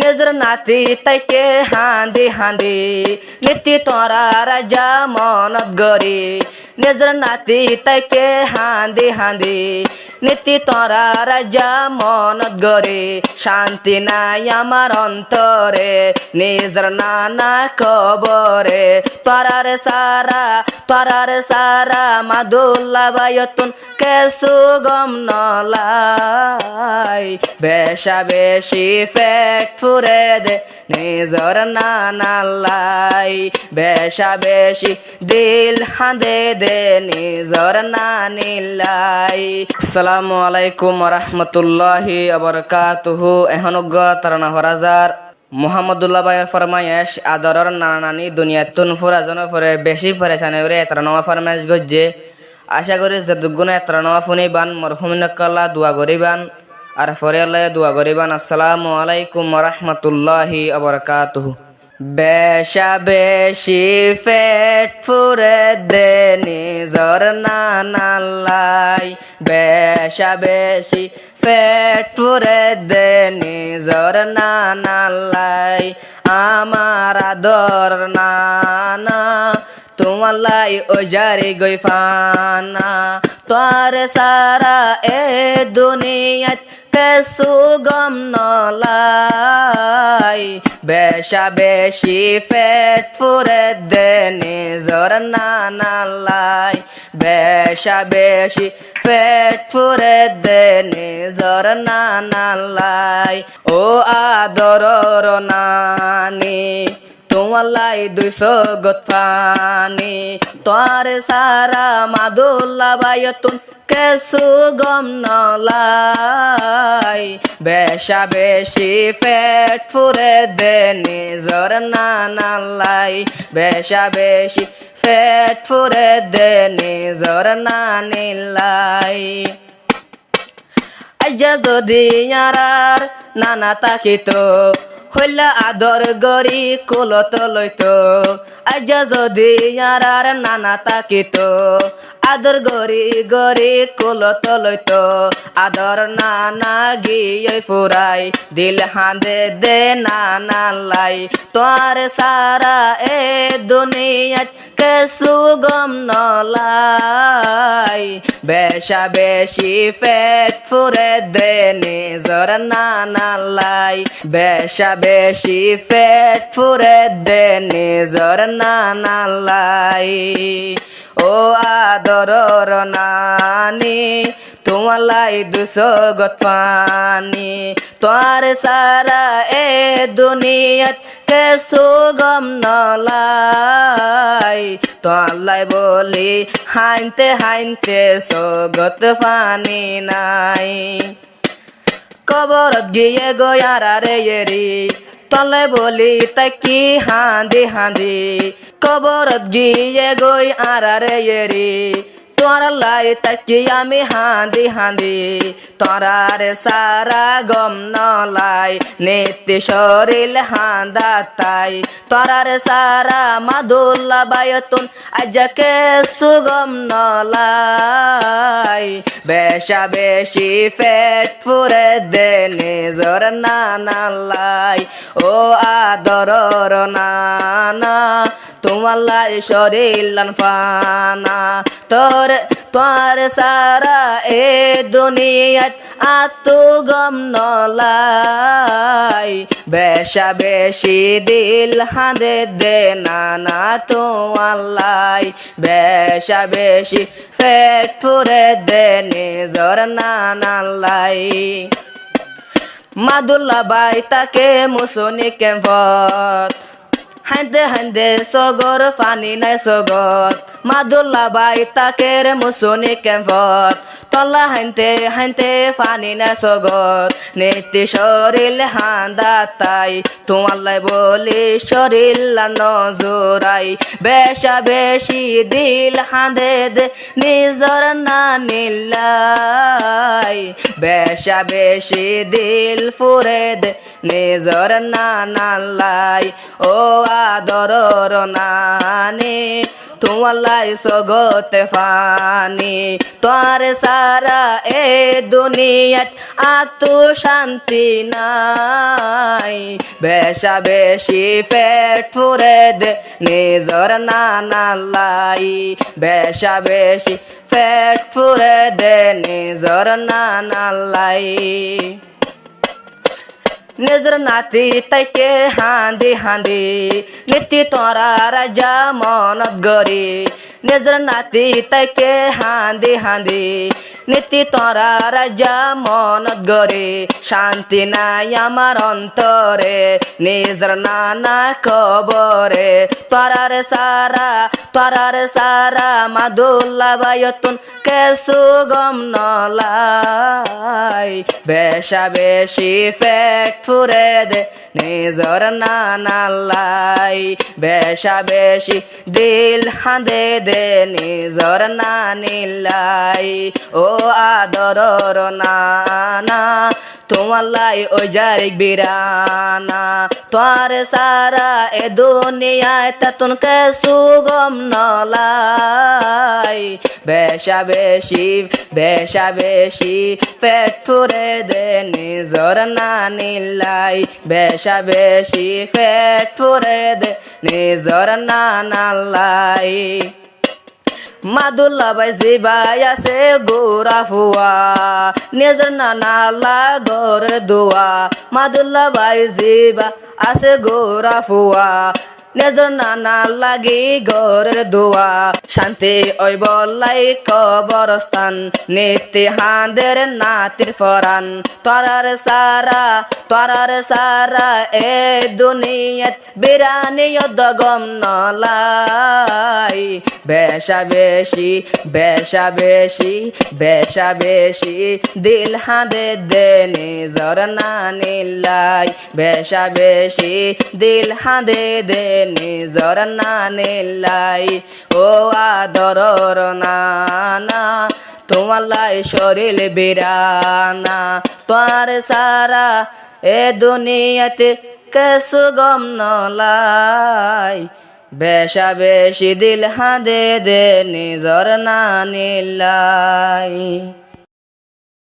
নিজর নাতি তাইকে হাঁদি হাঁদি নীতি তোরা রাজা মনত গরি নিজর নাতি তাইকে হাঁদি হাঁদি নীতি তোরা রাজা মনত গরি শান্তি নাই আমার অন্তরে নিজর নানা কবরে তোরার সারা মাদুল্লা বায়তুন কেসু গম নলাই বেশা বেশি পেট ফুরে দে নিজর নানালাই বেশা বেশি দিল হাঁদে দে নিজর নানিলাই। আসসালামু আলাইকুম রহমতুল্লাহি আবরকাতুহু। এহনুগ তারানা হরাজার মোহাম্মদুল্লাহ ভাইয়ের ফরমায়েশ আদরর নানা নানি দুনিয়াতুন ফুরাজন ফরে বেশি পরেশানি করে এতরানোয়া ফরমায়েশ গজ্জে আশা করি যে দুগুণ এতরানোয়া ফুনিবান মরহুমিনকাল্লা দোয়া করিবান আর ফরে আল্লাহ দোয়া করিবান। আসসালামু আলাইকুম রহমতুল্লাহি আবরকাতুহু। বেশা বেশি পেট ফুরে দে নিজর নানালাই বেশা বেশি পেট ফুরে দে নিজর নানালাই আমার আদর নানা তোমালাই ওজারি গই ফানা তোর সারা এ দুনিয়াত কেসু গম নলাই বেশা বেশি পেট ফুরে দে নিজর নানালাই বেশা বেশি পেট ফুরে দে নিজর নানালাই ও আদরর নানি তোমালাই 200 গত ফানি তোর সারা মাদুল্লা বায়তুন কেসু গম নলাই বেশা বেশি পেট ফুরে দে নিজর নানালাই বেশা বেশি পেট ফুরে দে নিজর নানিলাই। আইজা যদি ইয়ারার নানা তাকিতো হইলা আদর গরি কুলত লইতো আইজা যদি ইয়ারার নানা তাকিতো আদর গরি গরি কুলত লইতো আদর নানা গিয়ে ফুরাই দিল হাঁদে দে নানালাই তোর সারা এ দুনিয়াত কেসু গম নলাই বেশা বেশি পেট ফুরে দে নিজর নানালাই বেশা বেশি পেট ফুরে দে নিজর নানালাই ও আদরর নানি তোমালাই 200 গত ফানি তোর সারা এ দুনিয়াত কেসু গম নলাই তোলাই বলি হাইনতে হাইনতে সগত ফানি নাই কবরত গিয়ে গয়ারা রে এরি তলে বলি তাকি হাঁদি হাঁদি কবরত গিয়ে গই আরারে এরি তোরা লাই তাকি আমি হাঁদি হাঁদি তোরার সারা গম নলাই নেতি শরীর হাঁদা তাই তোরার সারা মাদুল্লা বায়তুন আজকে সুগম নলাই বেশা বেশি পেট ফুরে দে নিজর নানালাই ও আদরর নানা তোমালাই শরীর লানফানা তোর সারা এ দুনিয়াত আতু গম নলাই বেশা বেশি দিল হাঁদে দে নানা তোমালাই বেশা বেশি পেট ফুরে দে নিজর নানালাই মাদুল্লা বাই তাকে মুসুনি কেম্পত হাঁদে হাঁদে সগর ফানি নাই সগত মাদুল্লা বাই তাকের মুসুনি কেম্পত তলা হাঁতে হাঁতে ফানি নাই সগত নেতি শরীর হাঁদা তাই তোমালাই বলি শরীর নজরাই বেশা বেশি দিল হাঁদে দে নিজর নানিলাই বেশা বেশি দিল ফুরে দে নিজর নানালাই ও আদরর নানি তোমার লাই সগতে ফানি তোর সারা এ দুনিয়াত আতু শান্তি নাই বেশা বেশি পেট ফুরে দে নিজর নানালাই বেশা বেশি পেট ফুরে দে নিজর নানালাই নিজর নাতি তাইকে হাঁদি হাঁদি নীতি তোরা রাজা মনত গরি নিজর নাতি তাইকে হাঁদি হাঁদি নীতি তোরা রাজা মনত গরি শান্তি নাই আমার অন্তরে নিজর নানা কবরে তোরার সারা মাদুল্লা বায়তুন কেসু গম নলাই বেশা বেশি পেট ফুরে দে নিজর নানালাই বেশা বেশি দিল হাঁদে দে নিজর নানিলাই ও আদরর নানা তোমার লাই ওই জারিক বিরানা তোর সারা এ দুনিয়ায় তাতুন কেসু গম নলাই বেশা বেশি পেট ফুরে দে নিজর নানিলাই বেশা বেশি পেট ফুরে দে নিজর নানালাই মাদুল্লা বাই জিবাই আছে গোরা ফুয়া নিজর নানালা গরে দুয়া মাদুল্লা বাই জিবা আছে গোরা ফুয়া নিজর নানা লাগি গরের দোয়া শান্তি ওই বলাই কবরস্থান নীতি হাঁদের নাতির ফরান তোরার সারা এ দুনিয়াত বিরানি দগম নলাই বেশা বেশি দিল হাঁদে দে নিজর নানিলাই বেশা বেশি দিল হাঁদে দে নিজর নানিলাই ও আদরর নানা তোমার লাই শরীর বিরানা তোর সারা এ দুনিয়াতে কেসু গম নলাই বেশা বেশি দিল হাঁদে দে নিজর নানিলাই।